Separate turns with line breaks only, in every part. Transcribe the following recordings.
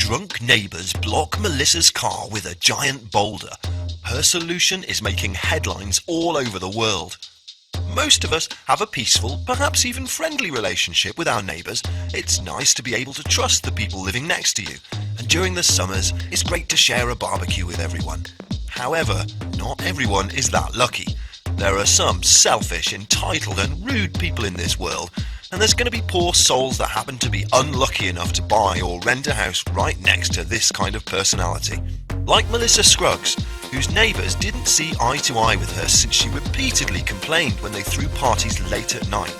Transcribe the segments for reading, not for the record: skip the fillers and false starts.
Drunk neighbours block Melissa's car with a giant boulder. Her solution is making headlines all over the world. Most of us have a peaceful, perhaps even friendly relationship with our neighbours. It's nice to be able to trust the people living next to you. And during the summers, it's great to share a barbecue with everyone. However, not everyone is that lucky. There are some selfish, entitled and rude people in this world, and there's going to be poor souls that happen to be unlucky enough to buy or rent a house right next to this kind of personality. Like Melissa Scruggs, whose neighbours didn't see eye to eye with her since she repeatedly complained when they threw parties late at night.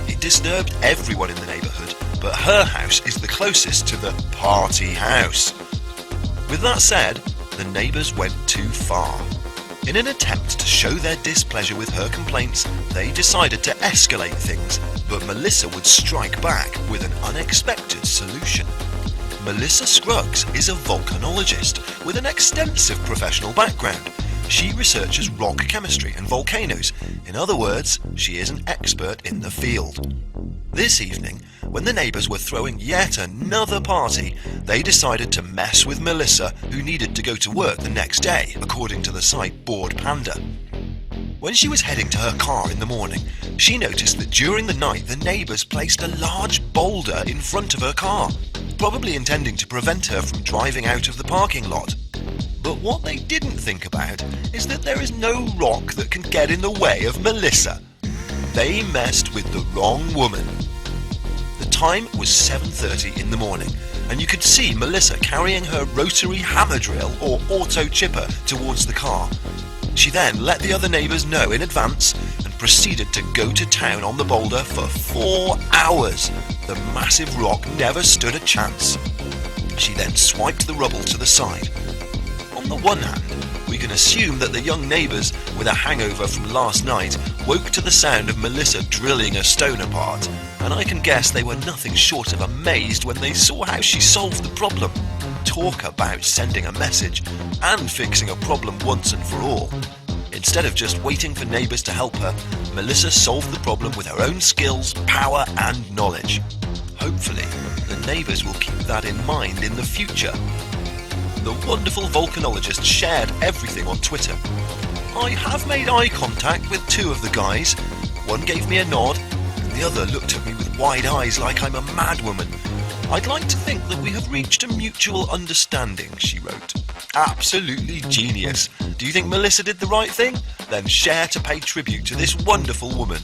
It disturbed everyone in the neighbourhood, but her house is the closest to the party house. With that said, the neighbours went too far. In an attempt to show their displeasure with her complaints, they decided to escalate things, but Melissa would strike back with an unexpected solution. Melissa Scruggs is a volcanologist with an extensive professional background. She researches rock chemistry and volcanoes. In other words, she is an expert in the field. This evening, when the neighbours were throwing yet another party, they decided to mess with Melissa, who needed to go to work the next day, according to the site Bored Panda. When she was heading to her car in the morning, she noticed that during the night the neighbours placed a large boulder in front of her car, probably intending to prevent her from driving out of the parking lot. But what they didn't think about is that there is no rock that can get in the way of Melissa. They messed with the wrong woman. The time was 7:30 in the morning, and you could see Melissa carrying her rotary hammer drill or auto chipper towards the car. She then let the other neighbours know in advance and proceeded to go to town on the boulder for 4 hours. The massive rock never stood a chance. She then swiped the rubble to the side. On the one hand, we can assume that the young neighbours with a hangover from last night woke to the sound of Melissa drilling a stone apart, and I can guess they were nothing short of amazed when they saw how she solved the problem. Talk about sending a message and fixing a problem once and for all. Instead of just waiting for neighbours to help her, Melissa solved the problem with her own skills, power and knowledge. Hopefully, the neighbours will keep that in mind in the future. The wonderful volcanologist shared everything on Twitter. I have made eye contact with 2 of the guys. One gave me a nod, and the other looked at me with wide eyes like I'm a madwoman. I'd like to think that we have reached a mutual understanding, she wrote. Absolutely genius. Do you think Melissa did the right thing? Then share to pay tribute to this wonderful woman.